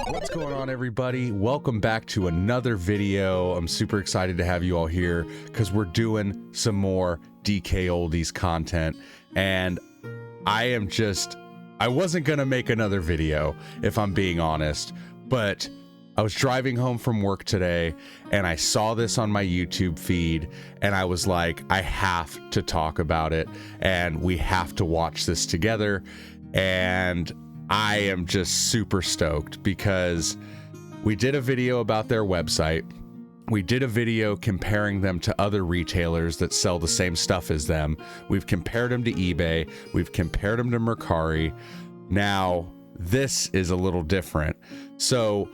What's going on, everybody? Welcome back to another video. I'm super excited to have you all here because we're doing some more DKoldies content, and I wasn't gonna make another video if I'm being honest, but I was driving home from work today and I saw this on my YouTube feed and I was like, I have to talk about it and we have to watch this together. And I am just super stoked because we did a video about their website. We did a video comparing them to other retailers that sell the same stuff as them. We've compared them to eBay. We've compared them to Mercari. Now, this is a little different. So,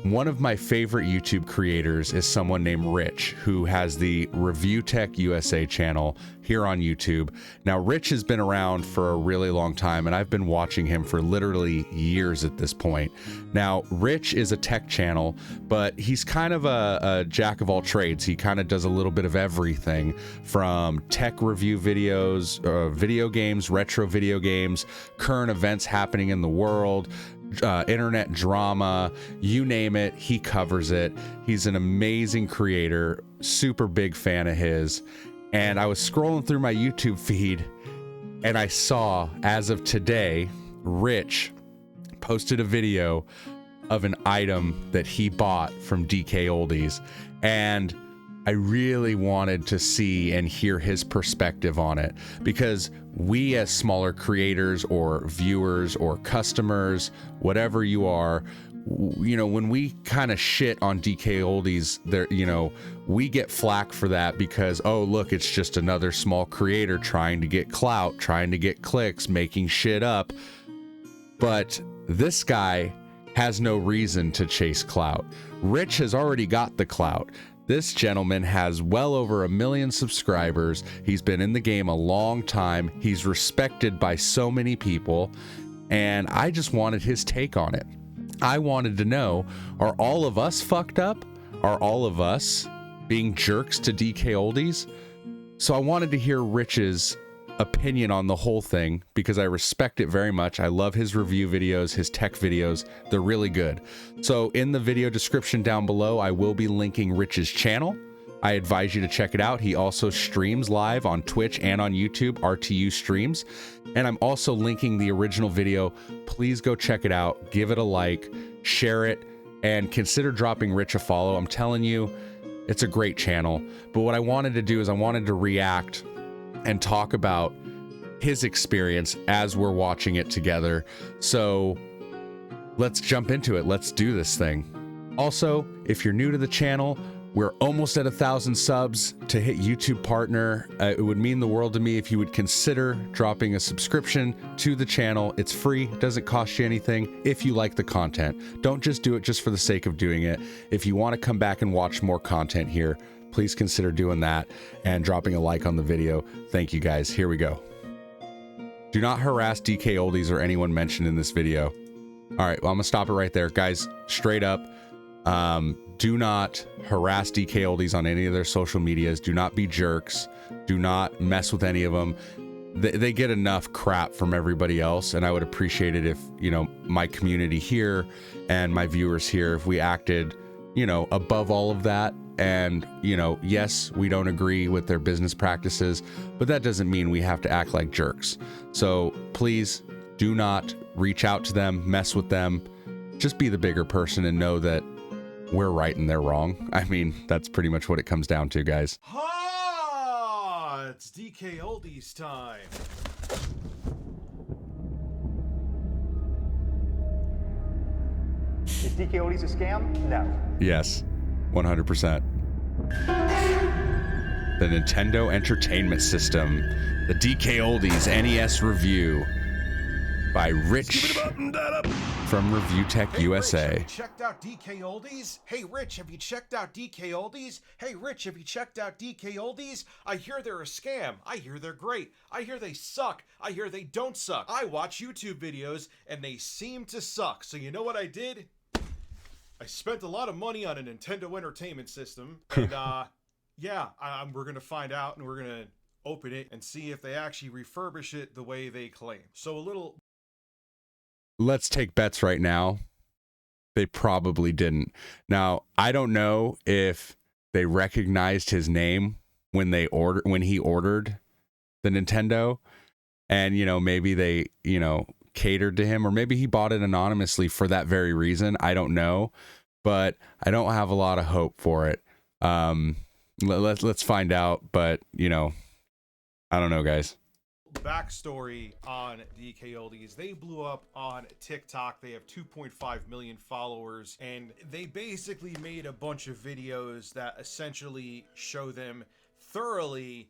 one of my favorite YouTube creators is someone named Rich, who has the Review Tech USA channel here on YouTube. Now, Rich has been around for a really long time, and I've been watching him for literally years at this point. Now, Rich is a tech channel, but he's kind of a jack of all trades. He kind of does a little bit of everything, from tech review videos, video games, retro video games, current events happening in the world, internet drama, you name it, he covers it. He's an amazing creator, super big fan of his. And I was scrolling through my YouTube feed and I saw, as of today, Rich posted a video of an item that he bought from DKoldies, and I really wanted to see and hear his perspective on it, because we as smaller creators or viewers or customers, whatever you are, you know, when we kind of shit on DKoldies, there, you know, we get flack for that because, oh, look, it's just another small creator trying to get clout, trying to get clicks, making shit up. But this guy has no reason to chase clout. Rich has already got the clout. This gentleman has well over 1 million subscribers. He's been in the game a long time. He's respected by so many people, and I just wanted his take on it. I wanted to know, are all of us fucked up? Are all of us being jerks to DKoldies? So I wanted to hear Rich's opinion on the whole thing because I respect it very much. I love his review videos, his tech videos. They're really good. So in the video description down below, I will be linking Rich's channel. I advise you to check it out. He also streams live on Twitch and on YouTube, RTU streams. And I'm also linking the original video. Please go check it out. Give it a like, share it, and consider dropping Rich a follow. I'm telling you, it's a great channel. But what I wanted to do is I wanted to react and talk about his experience as we're watching it together. So let's jump into it. Let's do this thing. Also, if you're new to the channel, we're almost at 1,000 subs. To hit YouTube partner, it would mean the world to me if you would consider dropping a subscription to the channel. It's free, doesn't cost you anything if you like the content. Don't just do it just for the sake of doing it. If you want to come back and watch more content here, please consider doing that and dropping a like on the video. Thank you guys. Here we go. Do not harass DKoldies or anyone mentioned in this video. All right, well, I'm gonna stop it right there. Guys, straight up, do not harass DKoldies on any of their social medias. Do not be jerks. Do not mess with any of them. They get enough crap from everybody else, and I would appreciate it if, you know, my community here and my viewers here, if we acted, you know, above all of that. And, you know, yes, we don't agree with their business practices, but that doesn't mean we have to act like jerks. So please do not reach out to them, mess with them. Just be the bigger person and know that we're right and they're wrong. I mean, that's pretty much what it comes down to, guys. Ha! It's DKoldies time. Is DKoldies a scam? No. Yes, 100%. The Nintendo Entertainment System, the DKoldies NES review by Rich from Review Tech USA. Have you checked out DKoldies? Hey Rich, have you checked out DKoldies? Hey Rich, have you checked out DKoldies? I hear they're a scam. I hear they're great. I hear they suck. I hear they don't suck. I watch YouTube videos and they seem to suck. So you know what I did? I spent a lot of money on a Nintendo Entertainment System, and yeah, we're gonna find out, and we're gonna open it and see if they actually refurbish it the way they claim. So a little... Let's take bets right now. They probably didn't. Now, I don't know if they recognized his name when he ordered the Nintendo, and maybe they catered to him, or maybe he bought it anonymously for that very reason. I don't know, but I don't have a lot of hope for it. Let's find out, but I don't know, guys. Backstory on DKoldies: they blew up on TikTok. They have 2.5 million followers, and they basically made a bunch of videos that essentially show them thoroughly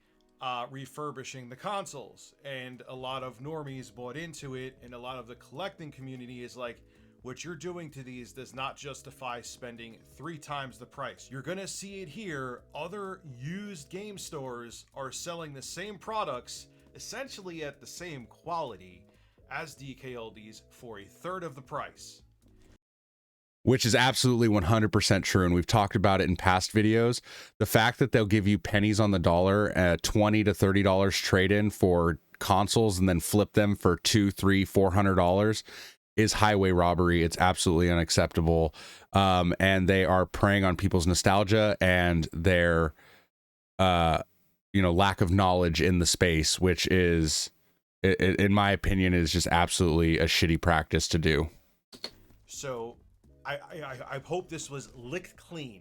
refurbishing the consoles, and a lot of normies bought into it, and a lot of the collecting community is like, what you're doing to these does not justify spending 3 times the price. You're gonna see it here. Other used game stores are selling the same products essentially at the same quality as DKoldies for 1/3 of the price. Which is absolutely 100% true, and we've talked about it in past videos. The fact that they'll give you pennies on the dollar at $20 to $30 trade-in for consoles and then flip them for $200, $300, $400 is highway robbery. It's absolutely unacceptable, and they are preying on people's nostalgia and their lack of knowledge in the space, which is, in my opinion, is just absolutely a shitty practice to do. So I hope this was licked clean.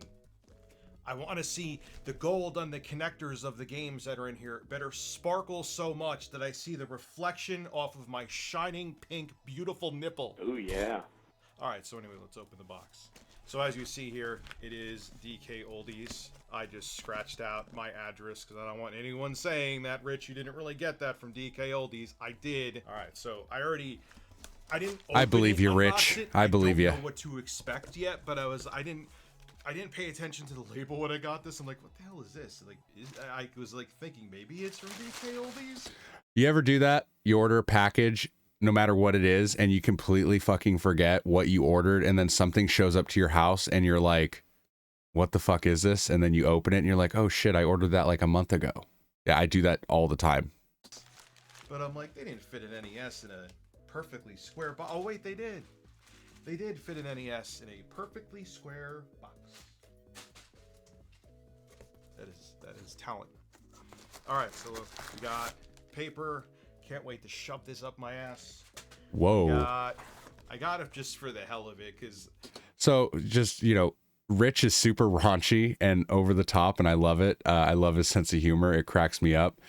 I want to see the gold on the connectors of the games that are in here better sparkle so much that I see the reflection off of my shining pink beautiful nipple. Oh yeah. All right, so anyway, let's open the box. So as you see here, it is DKoldies. I just scratched out my address because I don't want anyone saying that, Rich, you didn't really get that from DKoldies. I did. All right, so I didn't. I believe you, Rich. I believe you. I don't know what to expect yet, but I didn't pay attention to the label when I got this. I'm like, what the hell is this? Like, I was like thinking maybe it's from DKoldies. You ever do that? You order a package, no matter what it is, and you completely fucking forget what you ordered, and then something shows up to your house, and you're like, what the fuck is this? And then you open it, and you're like, oh shit, I ordered that like a month ago. Yeah, I do that all the time. But I'm like, they didn't fit an NES in a perfectly square box. Oh wait, they did. They did fit an NES in a perfectly square box. That is talent. All right, so we got paper. Can't wait to shove this up my ass. Whoa. I got it just for the hell of it, because. So just Rich is super raunchy and over the top, and I love it. I love his sense of humor. It cracks me up.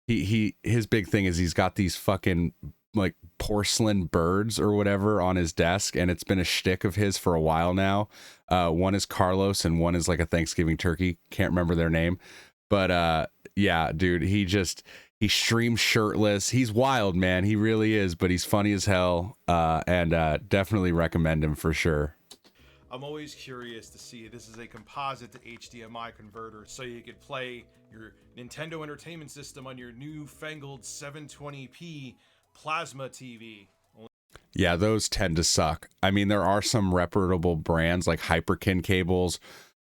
His big thing is he's got these fucking like porcelain birds or whatever on his desk, and it's been a shtick of his for a while now. One is Carlos and one is like a Thanksgiving turkey. Can't remember their name, but yeah, dude, he streams shirtless. He's wild, man. He really is, but he's funny as hell, and definitely recommend him for sure. I'm always curious to see. This is a composite to HDMI converter, so you could play your Nintendo Entertainment System on your newfangled 720p plasma TV. Yeah, those tend to suck. I mean, there are some reputable brands like Hyperkin cables,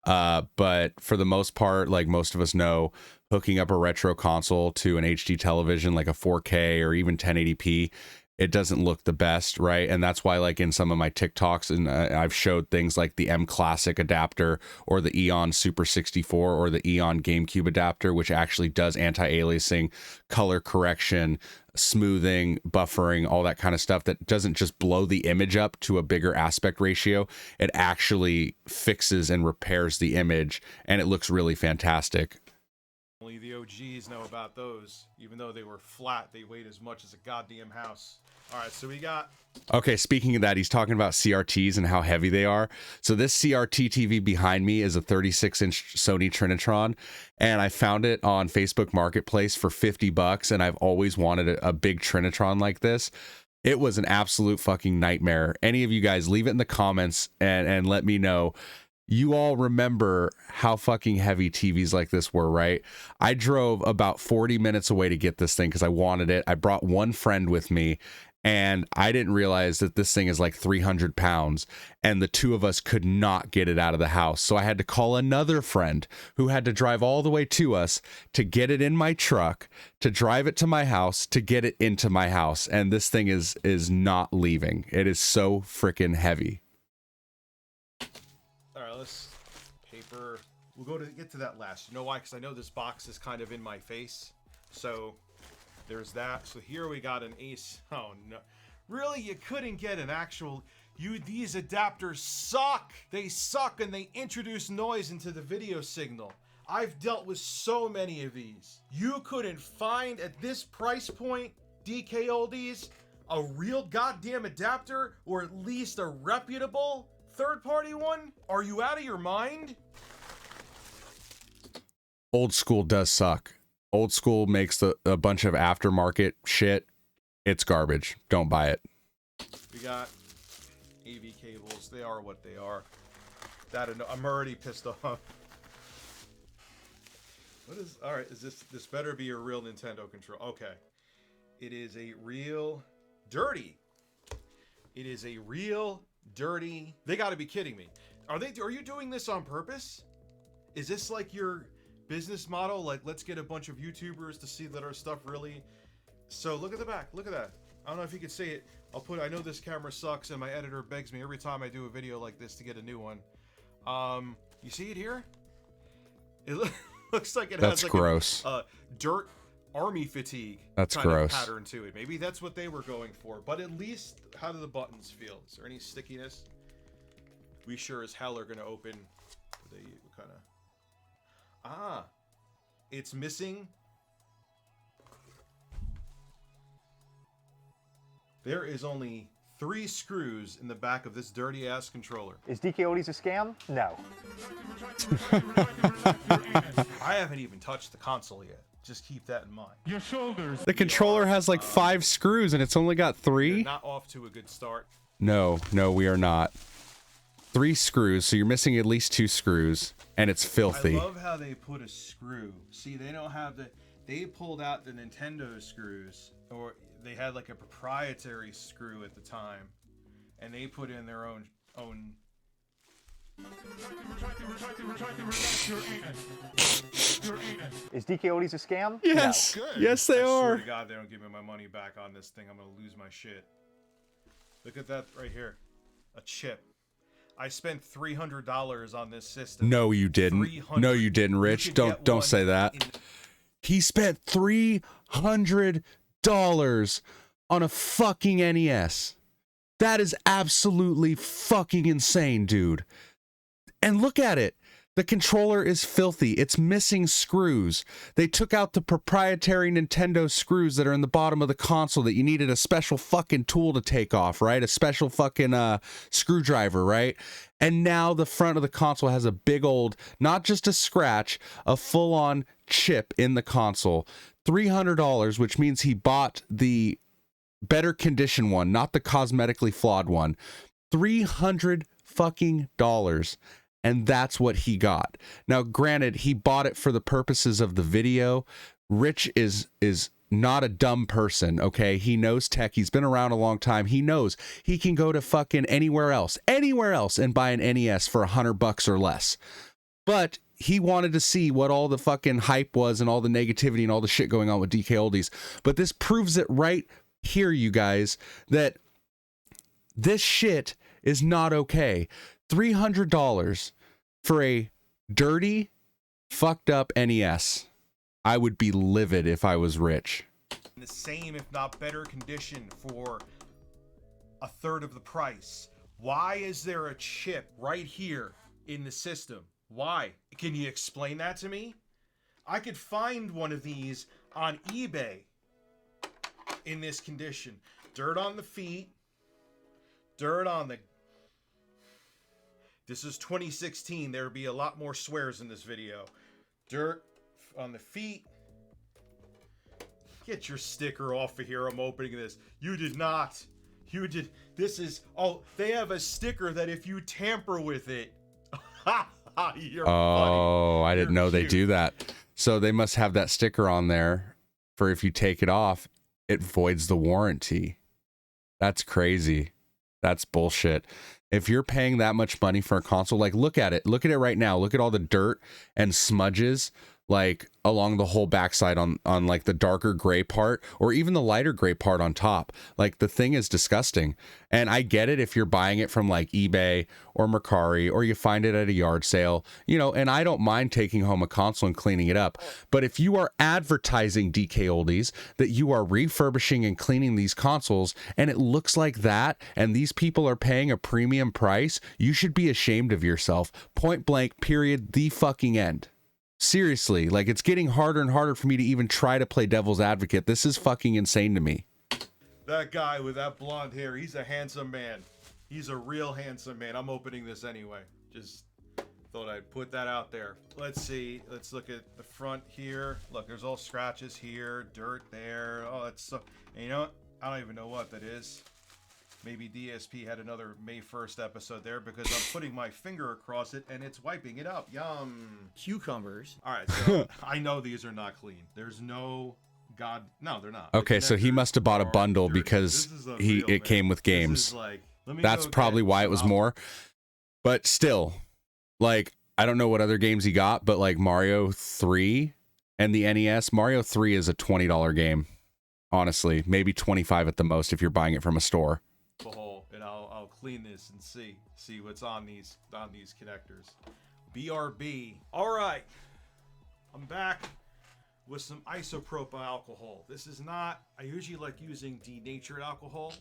but for the most part, like most of us know, hooking up a retro console to an HD television like a 4K or even 1080p, it doesn't look the best, right? And that's why, like in some of my TikToks, and I've showed things like the M Classic adapter or the Eon Super 64 or the Eon GameCube adapter, which actually does anti-aliasing, color correction, smoothing, buffering, all that kind of stuff that doesn't just blow the image up to a bigger aspect ratio. It actually fixes and repairs the image, and it looks really fantastic. Only the OGs know about those. Even though they were flat, they weighed as much as a goddamn house. All right, so we got... Okay, speaking of that, he's talking about CRTs and how heavy they are. So this CRT TV behind me is a 36-inch Sony Trinitron, and I found it on Facebook Marketplace for $50, and I've always wanted a big Trinitron like this. It was an absolute fucking nightmare. Any of you guys, leave it in the comments and let me know. You all remember how fucking heavy TVs like this were, right? I drove about 40 minutes away to get this thing because I wanted it. I brought one friend with me, and I didn't realize that this thing is like 300 pounds, and the two of us could not get it out of the house. So I had to call another friend who had to drive all the way to us to get it in my truck, to drive it to my house, to get it into my house. And this thing is not leaving. It is so freaking heavy. Let's paper. We'll get to that last. You know why? Because I know this box is kind of in my face. So there's that. So here we got an Ace. Oh no. Really, you couldn't get an actual... These adapters suck! They suck and they introduce noise into the video signal. I've dealt with so many of these. You couldn't find at this price point, DKoldies, a real goddamn adapter, or at least a reputable third-party one? Are you out of your mind? Old school does suck. Old school makes a bunch of aftermarket shit. It's garbage. Don't buy it. We got AV cables. They are what they are. I'm already pissed off. What is... Alright, is this better be a real Nintendo control? Okay. It is a real... Dirty. It is a real dirty... They gotta be kidding me. Are you doing this on purpose? Is this like your business model? Like, let's get a bunch of YouTubers to see that our stuff really... So look at the back. Look at that. I don't know if you can see it. I know this camera sucks and my editor begs me every time I do a video like this to get a new one. You see it here? It looks like it That's has like gross. a dirt army fatigue That's kind gross. of pattern to it. Maybe that's what they were going for. But at least, how do the buttons feel? Is there any stickiness? We sure as hell are going to open. They kind of... it's missing. There is only 3 screws in the back of this dirty ass controller. Is DKoldies a scam? No. I haven't even touched the console yet. Just keep that in mind. Your shoulders. The controller has like 5 screws and it's only got 3? You're not off to a good start. No, we are not. 3 screws, so you're missing at least 2 screws, and it's filthy. I love how they put a screw. See, they don't have they pulled out the Nintendo screws, or they had like a proprietary screw at the time, and they put in their own. Is DKoldies a scam? Yes, No. yes they I swear are. to God, they don't give me my money back on this thing. I'm gonna lose my shit. Look at that right here, a chip. I spent $300 on this system. No, you didn't. 300. No, you didn't, Rich. You could Don't get one say that. He spent $300 on a fucking NES. That is absolutely fucking insane, dude. And look at it. The controller is filthy. It's missing screws. They took out the proprietary Nintendo screws that are in the bottom of the console that you needed a special fucking tool to take off, right? A special fucking screwdriver, right? And now the front of the console has a big old, not just a scratch, a full-on chip in the console. $300, which means he bought the better condition one, not the cosmetically flawed one. $300 fucking dollars. And that's what he got. Now, granted, he bought it for the purposes of the video. Rich is not a dumb person, okay? He knows tech. He's been around a long time. He knows he can go to fucking anywhere else, and buy an NES for $100 or less. But he wanted to see what all the fucking hype was and all the negativity and all the shit going on with DKoldies. But this proves it right here, you guys, that this shit is not okay. $300 for a dirty, fucked up NES. I would be livid if I was Rich. In the same, if not better condition for a third of the price. Why is there a chip right here in the system? Why? Can you explain that to me? I could find one of these on eBay in this condition. Dirt on the feet. Dirt on the... This is 2016. There would be a lot more swears in this video. Dirt on the feet. Get your sticker off of here. I'm opening this. You did not. You did. This is... Oh, they have a sticker that if you tamper with it... You're Oh, funny. I didn't You're know they cute. do that. So they must have that sticker on there for if you take it off, it voids the warranty. That's crazy. That's bullshit. If you're paying that much money for a console, like look at it. Look at it right now. Look at all the dirt and smudges. like along the whole backside on like the darker gray part or even the lighter gray part on top. Like the thing is disgusting. And I get it if you're buying it from like eBay or Mercari or you find it at a yard sale, you know, and I don't mind taking home a console and cleaning it up. But if you are advertising DKoldies that you are refurbishing and cleaning these consoles and it looks like that and these people are paying a premium price, you should be ashamed of yourself. Point blank, period, the fucking end. Seriously, like it's getting harder and harder for me to even try to play devil's advocate. This is fucking insane to me. That guy with that blonde hair, he's a handsome man. He's a real handsome man. I'm opening this anyway. Just thought I'd put that out there. Let's see. Let's look at the front here. Look, there's all scratches here, dirt there. Oh, that's so... And you know what? I don't even know what that is. Maybe DSP had another May 1st episode there because I'm putting my finger across it and it's wiping it up. Yum. Cucumbers. All right, so I know these are not clean. There's no... God, no, they're not. Okay, so he must have bought a bundle because it came with games. That's probably why it was more. But still, like, I don't know what other games he got, but like Mario 3 and the NES, Mario 3 is a $20 game. Honestly, maybe 25 at the most if you're buying it from a store. And I'll clean this and see what's on these connectors. BRB. All right, I'm back with some isopropyl alcohol. This is not, I usually like using denatured alcohol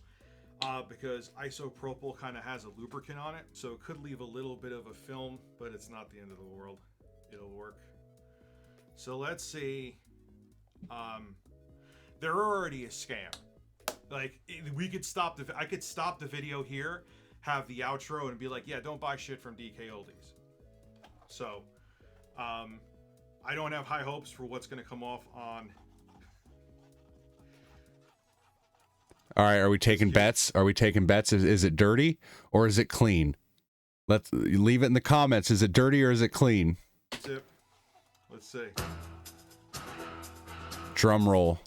because isopropyl kind of has a lubricant on it, so it could leave a little bit of a film, but it's not the end of the world. It'll work. So let's see. They're already a scam. Like, we could stop I could stop the video here, have the outro, and be like, yeah, don't buy shit from DKoldies. So, I don't have high hopes for what's going to come off on. All right, are we taking bets? Are we taking bets? Is it dirty or is it clean? Let's leave it in the comments. Is it dirty or is it clean? Tip. Let's see. Drum roll.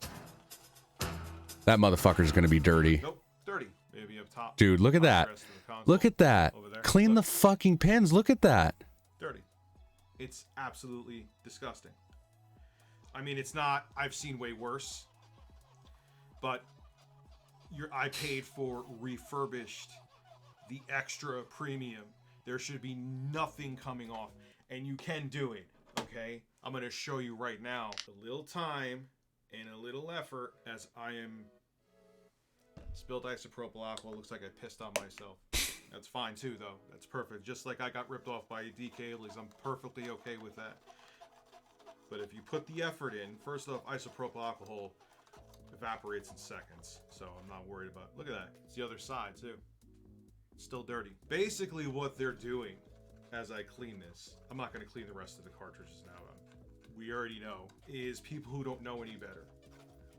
That motherfucker's going to be dirty. Nope, dirty. Maybe up top. Dude, look at that. Look at that. Clean the fucking pins. Look at that. Dirty. It's absolutely disgusting. I mean, it's not, I've seen way worse, but I paid for refurbished, the extra premium. There should be nothing coming off, and you can do it, okay? I'm going to show you right now. A little time and a little effort as I am... Spilled isopropyl alcohol. Looks like I pissed on myself. That's fine too, though. That's perfect. Just like I got ripped off by DKoldies, I'm perfectly okay with that. But if you put the effort in, first off, isopropyl alcohol evaporates in seconds, so I'm not worried about it. Look at that. It's the other side too. It's still dirty. Basically, what they're doing as I clean this, I'm not going to clean the rest of the cartridges now. We already know is people who don't know any better.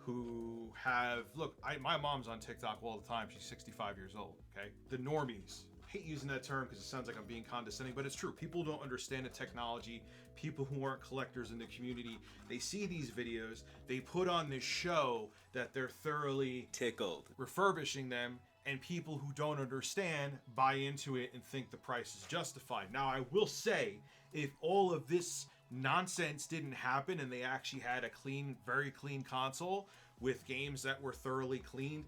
Who have, look, my mom's on TikTok all the time. She's 65 years old, okay? The normies. I hate using that term because it sounds like I'm being condescending, but it's true. People don't understand the technology. People who aren't collectors in the community, they see these videos, they put on this show that they're thoroughly tickled refurbishing them, and people who don't understand buy into it and think the price is justified. Now, I will say, if all of this nonsense didn't happen and they actually had a clean, very clean console with games that were thoroughly clean,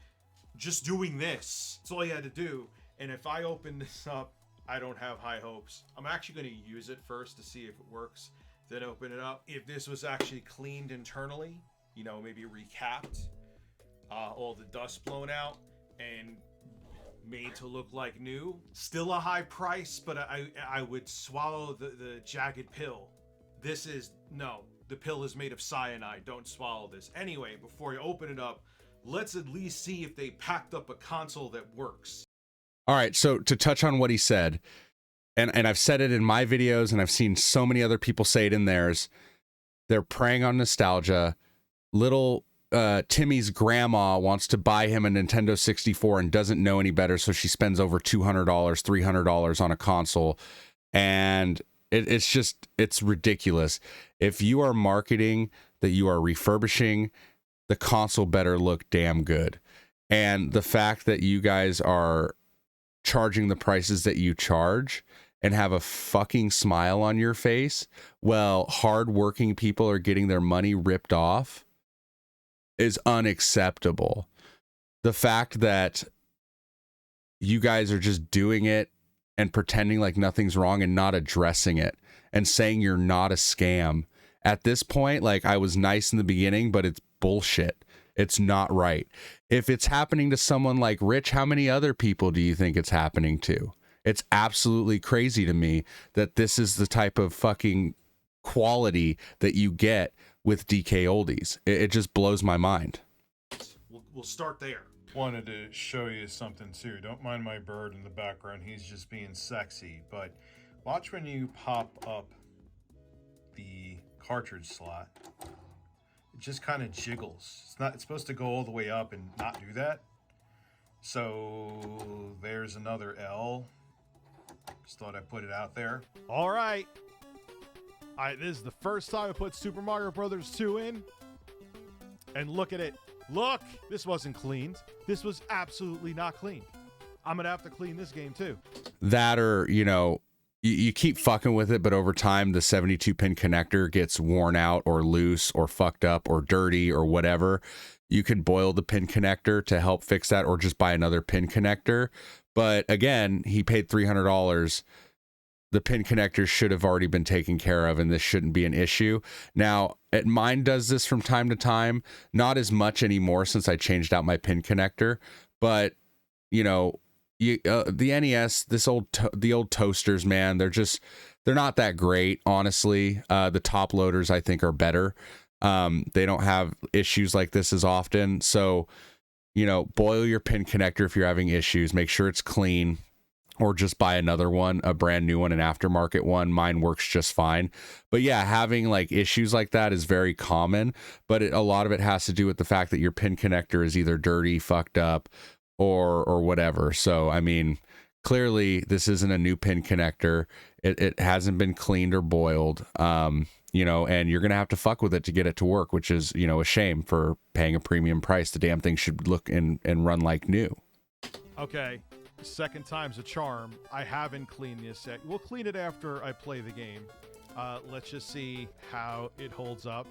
just doing this, that's all you had to do. And if I open this up, I don't have high hopes. I'm actually going to use it first to see if it works, then open it up. If this was actually cleaned internally, you know, maybe recapped, all the dust blown out and made to look like new, still a high price, but I would swallow the jagged pill. This is, no, the pill is made of cyanide. Don't swallow this. Anyway, before you open it up, let's at least see if they packed up a console that works. All right, so to touch on what he said, and I've said it in my videos, and I've seen so many other people say it in theirs, they're preying on nostalgia. Little Timmy's grandma wants to buy him a Nintendo 64 and doesn't know any better, so she spends over $200, $300 on a console, and... It's ridiculous. If you are marketing that you are refurbishing, the console better look damn good. And the fact that you guys are charging the prices that you charge and have a fucking smile on your face while hardworking people are getting their money ripped off is unacceptable. The fact that you guys are just doing it and pretending like nothing's wrong and not addressing it and saying you're not a scam. At this point, like, I was nice in the beginning, but it's bullshit. It's not right. If it's happening to someone like Rich, how many other people do you think it's happening to? It's absolutely crazy to me that this is the type of fucking quality that you get with DKoldies. It just blows my mind. We'll start there. Wanted to show you something too. Don't mind my bird in the background. He's just being sexy. But watch when you pop up the cartridge slot. It just kind of jiggles. It's supposed to go all the way up and not do that. So there's another L. Just thought I'd put it out there. All right. This is the first time I put Super Mario Brothers 2 in. And look at it. Look! This wasn't cleaned. This was absolutely not cleaned. I'm going to have to clean this game too. That, or, you know, you keep fucking with it, but over time the 72-pin connector gets worn out or loose or fucked up or dirty or whatever. You can boil the pin connector to help fix that, or just buy another pin connector. But again, he paid $300. The pin connector should have already been taken care of, and this shouldn't be an issue. Now, mine does this from time to time, not as much anymore since I changed out my pin connector, but you know, the NES, the old toasters, man, they're not that great, honestly. The top loaders I think are better. They don't have issues like this as often. So, you know, boil your pin connector if you're having issues. Make sure it's clean, or just buy another one, a brand new one, an aftermarket one. Mine works just fine. But yeah, having like issues like that is very common, but a lot of it has to do with the fact that your pin connector is either dirty, fucked up, or whatever. So, I mean, clearly this isn't a new pin connector. It hasn't been cleaned or boiled, you know, and you're going to have to fuck with it to get it to work, which is, you know, a shame for paying a premium price. The damn thing should look and run like new. Okay. Second time's a charm. I haven't cleaned this yet. We'll clean it after I play the game. Let's just see how it holds up.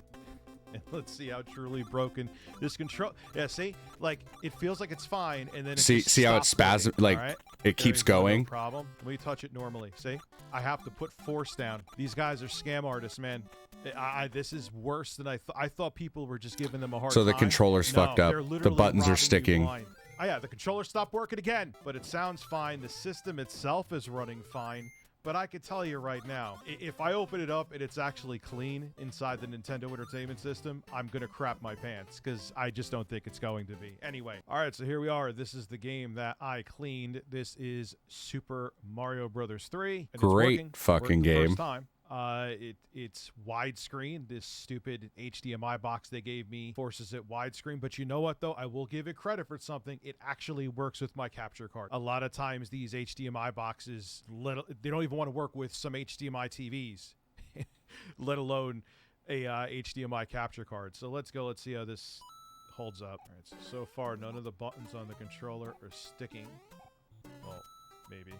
And let's see how truly broken this control. Yeah, see, like it feels like it's fine, and then it see how it spasms, like right? it keeps going. No problem. Let me touch it normally. See, I have to put force down. These guys are scam artists, man. This is worse than I thought. I thought people were just giving them a hard time. So the controller's fucked up. The buttons are sticking. Oh yeah, the controller stopped working again, but it sounds fine. The system itself is running fine. But I can tell you right now, if I open it up and it's actually clean inside the Nintendo Entertainment System, I'm going to crap my pants because I just don't think it's going to be. Anyway, all right, so here we are. This is the game that I cleaned. This is Super Mario Brothers 3. And Great fucking game. First time. It's widescreen. This stupid HDMI box they gave me forces it widescreen. But you know what, though? I will give it credit for something. It actually works with my capture card. A lot of times these HDMI boxes, they don't even want to work with some HDMI TVs, let alone a HDMI capture card. So let's go. Let's see how this holds up. All right, so far, none of the buttons on the controller are sticking. Well, maybe.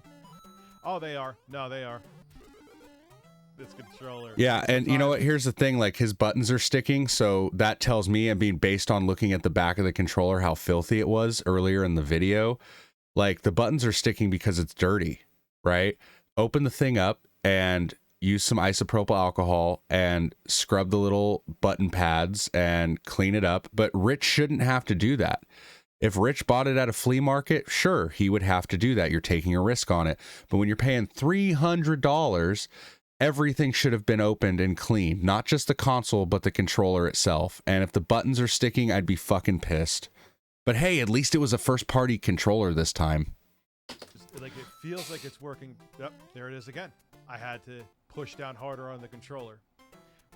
Oh, they are. No, they are. This controller. Yeah, and you know what? Here's the thing, like his buttons are sticking, so that tells me, I mean, based on looking at the back of the controller, how filthy it was earlier in the video. Like the buttons are sticking because it's dirty, right? Open the thing up and use some isopropyl alcohol and scrub the little button pads and clean it up. But Rich shouldn't have to do that. If Rich bought it at a flea market, sure, he would have to do that. You're taking a risk on it. But when you're paying $300, everything should have been opened and cleaned, not just the console, but the controller itself. And if the buttons are sticking, I'd be fucking pissed. But hey, at least it was a first-party controller this time. Like it feels like it's working. Yep, there it is again. I had to push down harder on the controller.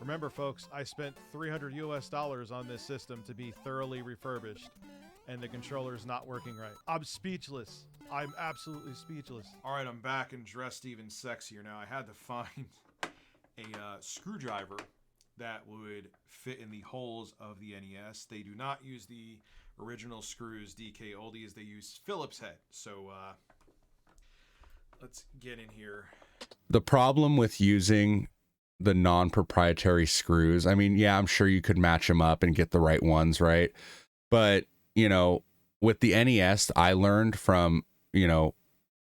Remember, folks, I spent $300 US on this system to be thoroughly refurbished, and the controller's not working right. I'm speechless. I'm absolutely speechless. All right, I'm back and dressed even sexier now. I had to find a screwdriver that would fit in the holes of the NES. They do not use the original screws DKoldies. They use Phillips head. So let's get in here the problem with using the non-proprietary screws, I mean, yeah, I'm sure you could match them up and get the right ones, right? But, you know, with the NES, I learned from, you know,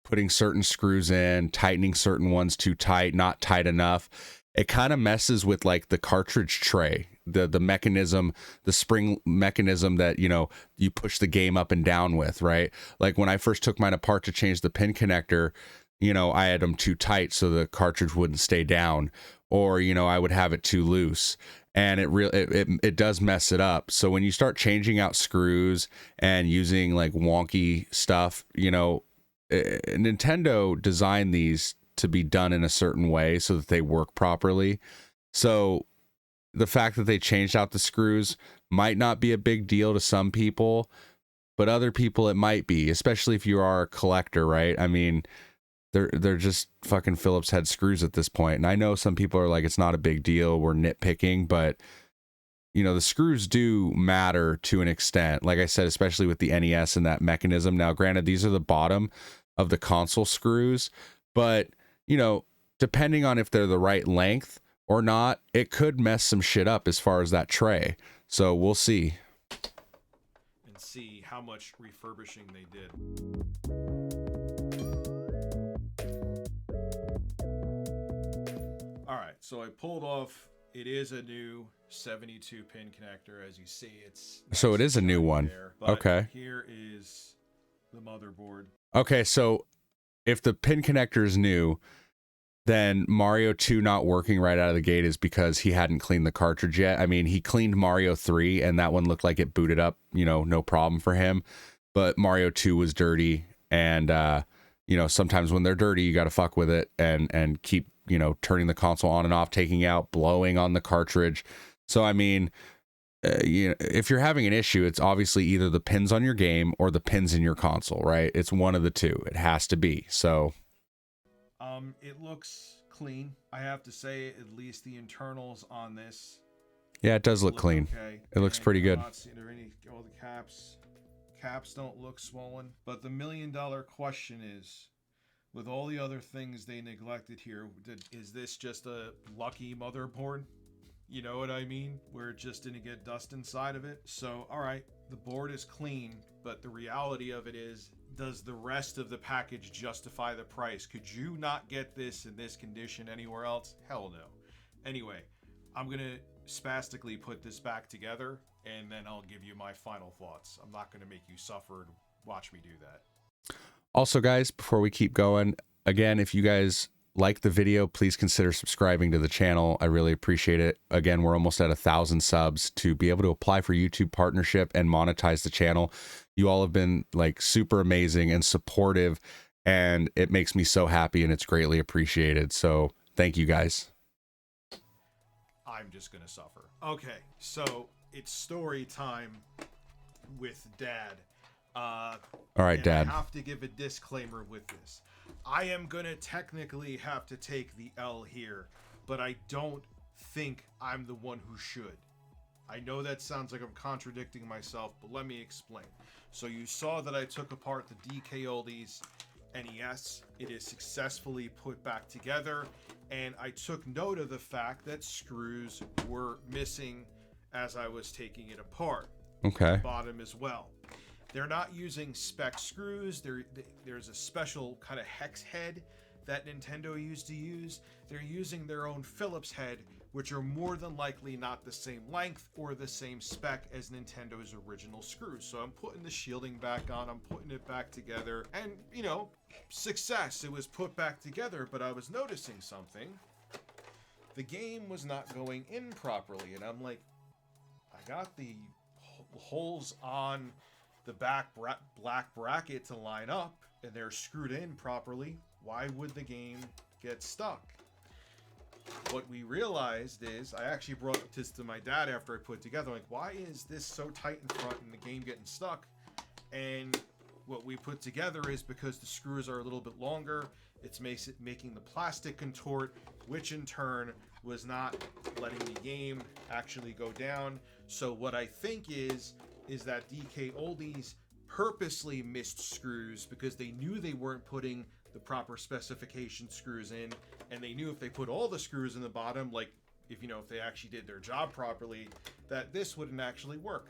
putting certain screws in, tightening certain ones too tight, not tight enough. It kind of messes with like the cartridge tray, the mechanism, the spring mechanism that, you know, you push the game up and down with, right? Like when I first took mine apart to change the pin connector, you know, I had them too tight so the cartridge wouldn't stay down, or, you know, I would have it too loose, and it does mess it up. So when you start changing out screws and using like wonky stuff, you know, Nintendo designed these to be done in a certain way so that they work properly. So the fact that they changed out the screws might not be a big deal to some people, but other people it might be, especially if you are a collector, right? I mean, they're just fucking Phillips head screws at this point. And I know some people are like, it's not a big deal, we're nitpicking, but you know, the screws do matter to an extent. Like I said, especially with the NES and that mechanism. Now, granted, these are the bottom of the console screws, but you know, depending on if they're the right length or not, it could mess some shit up as far as that tray. So we'll see. And see how much refurbishing they did. All right, so I pulled off. It is a new 72 pin connector, as you see. It's So it is a new one. there, but Okay. Here is the motherboard. Okay, so if the pin connector is new, then Mario 2 not working right out of the gate is because he hadn't cleaned the cartridge yet. I mean, he cleaned Mario 3 and that one looked like it booted up, you know, no problem for him. But Mario 2 was dirty, and you know, sometimes when they're dirty, you got to fuck with it and keep, you know, turning the console on and off, taking out, blowing on the cartridge. So I mean, you know, if you're having an issue, it's obviously either the pins on your game or the pins in your console, right? It's one of the two. It has to be. So It looks clean. I have to say, at least the internals on this. yeah, it does look clean. Okay. It looks And pretty I'm good. not seeing there any, all the caps don't look swollen. But the $1 million question is, with all the other things they neglected here, is this just a lucky motherboard? You know what I mean? Where it just didn't get dust inside of it. So, all right, the board is clean, but the reality of it is, does the rest of the package justify the price? Could you not get this in this condition anywhere else? Hell no. Anyway, I'm going to spastically put this back together, and then I'll give you my final thoughts. I'm not going to make you suffer and watch me do that. Also, guys, before we keep going, again, if you guys like the video, please consider subscribing to the channel. I really appreciate it. Again, we're almost at 1,000 subs. To be able to apply for YouTube partnership and monetize the channel, you all have been like super amazing and supportive, and it makes me so happy, and it's greatly appreciated. So thank you guys. I'm just gonna suffer. Okay, so it's story time with Dad. All right, and Dad. I have to give a disclaimer with this. I am gonna technically have to take the L here, but I don't think I'm the one who should. I know that sounds like I'm contradicting myself, but let me explain. So you saw that I took apart the DKoldies NES. It is successfully put back together, and I took note of the fact that screws were missing as I was taking it apart. Okay. Bottom as well. They're not using spec screws. There's a special kind of hex head that Nintendo used to use. They're using their own Phillips head, which are more than likely not the same length or the same spec as Nintendo's original screws. So I'm putting the shielding back on, I'm putting it back together, and, you know, success. It was put back together, but I was noticing something. The game was not going in properly, and I'm like, I got the holes on the back black bracket to line up, and they're screwed in properly. Why would the game get stuck? What we realized is, I actually brought this to my dad after I put it together, like, why is this so tight in front and the game getting stuck? And what we put together is because the screws are a little bit longer, it's making the plastic contort, which in turn was not letting the game actually go down. So what I think is that DKoldies purposely missed screws because they knew they weren't putting the proper specification screws in, and they knew if they put all the screws in the bottom, like if they actually did their job properly, that this wouldn't actually work.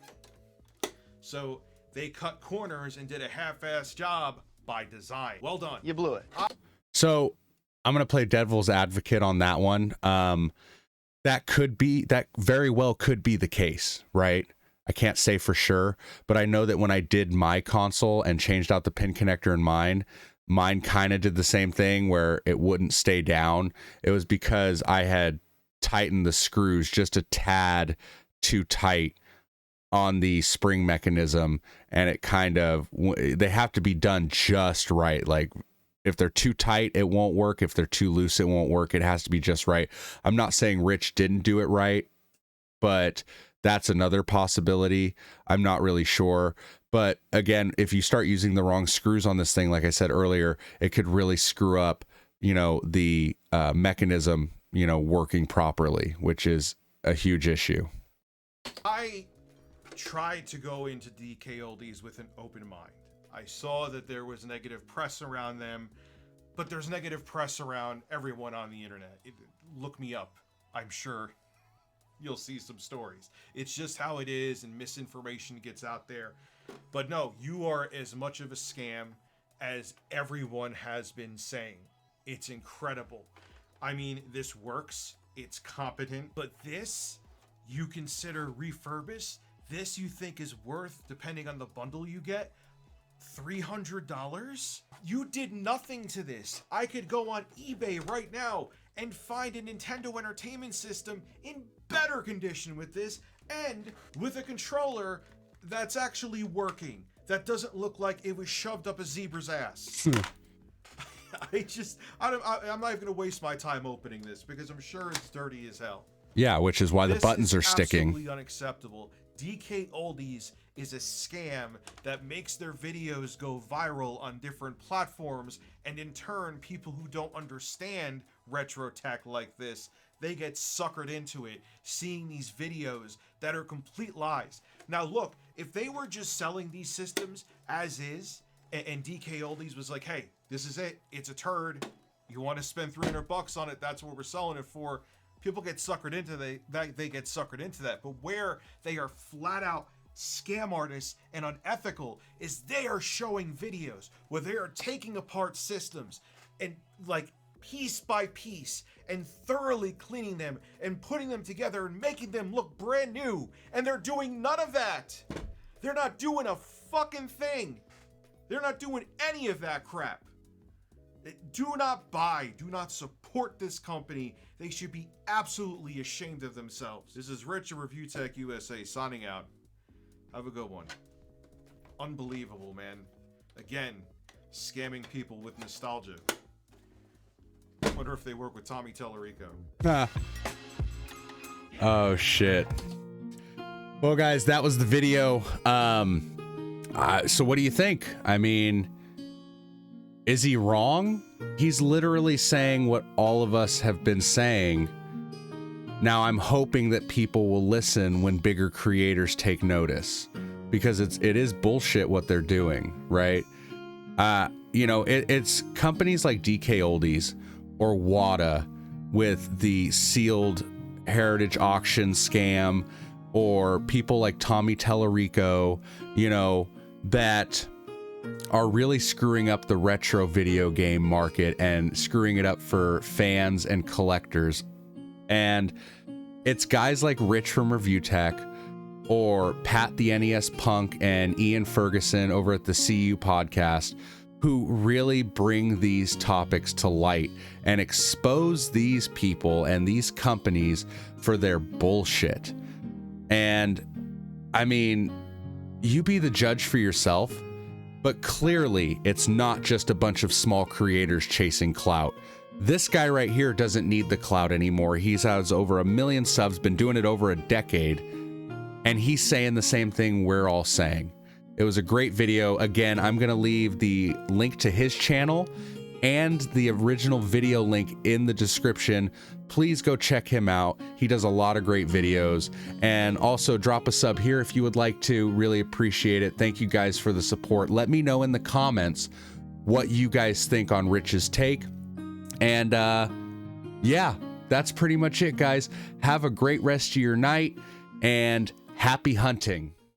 So they cut corners and did a half-assed job by design. Well done. You blew it. So I'm going to play devil's advocate on that one. That very well could be the case, right? I can't say for sure, but I know that when I did my console and changed out the pin connector in mine kind of did the same thing where it wouldn't stay down. It was because I had tightened the screws just a tad too tight on the spring mechanism, and it they have to be done just right. Like if they're too tight, it won't work. If they're too loose, it won't work. It has to be just right. I'm not saying Rich didn't do it right, but that's another possibility. I'm not really sure. But again, if you start using the wrong screws on this thing, like I said earlier, it could really screw up, the mechanism, working properly, which is a huge issue. I tried to go into DKoldies with an open mind. I saw that there was negative press around them, but there's negative press around everyone on the internet. Look me up. I'm sure you'll see some stories. It's just how it is, and misinformation gets out there. But no, you are as much of a scam as everyone has been saying. It's incredible. I mean, this works. It's competent. But this, you consider refurbished? This you think is worth, depending on the bundle you get, $300? You did nothing to this. I could go on eBay right now and find a Nintendo Entertainment System in better condition with this, and with a controller that's actually working, that doesn't look like it was shoved up a zebra's ass. I'm not even gonna waste my time opening this because I'm sure it's dirty as hell. Yeah, which is why the buttons are sticking. Absolutely unacceptable. DKoldies is a scam that makes their videos go viral on different platforms, and in turn, people who don't understand retro tech like this, they get suckered into it, seeing these videos that are complete lies. Now look, if they were just selling these systems as is, and DKoldies was like, hey, this is it, it's a turd, you want to spend $300 on it, that's what we're selling it for, people get suckered into they get suckered into that. But where they are flat out scam artists and unethical is they are showing videos where they are taking apart systems and like piece by piece and thoroughly cleaning them and putting them together and making them look brand new, and they're doing none of that. They're not doing a fucking thing. They're not doing any of that crap. Do not buy, do not support this company. They should be absolutely ashamed of themselves. This is Rich of Review Tech USA signing out. Have a good one. Unbelievable, man. Again, scamming people with nostalgia. I wonder if they work with Tommy Tellerico. Oh shit. Well guys, that was the video. So what do you think? I mean, is he wrong? He's literally saying what all of us have been saying. Now I'm hoping that people will listen when bigger creators take notice, because it is bullshit what they're doing, right? It's companies like DKoldies or WADA with the sealed heritage auction scam, or people like Tommy Tellerico, that are really screwing up the retro video game market and screwing it up for fans and collectors. And it's guys like Rich from Review Tech, or Pat the NES Punk and Ian Ferguson over at the CU podcast, who really bring these topics to light and expose these people and these companies for their bullshit. And I mean, you be the judge for yourself, but clearly it's not just a bunch of small creators chasing clout. This guy right here doesn't need the clout anymore. He has over 1 million subs, been doing it over a decade, and he's saying the same thing we're all saying. It was a great video. Again, I'm going to leave the link to his channel and the original video link in the description. Please go check him out. He does a lot of great videos. And also drop a sub here if you would like to. Really appreciate it. Thank you guys for the support. Let me know in the comments what you guys think on Rich's take. And yeah, that's pretty much it, guys. Have a great rest of your night and happy hunting.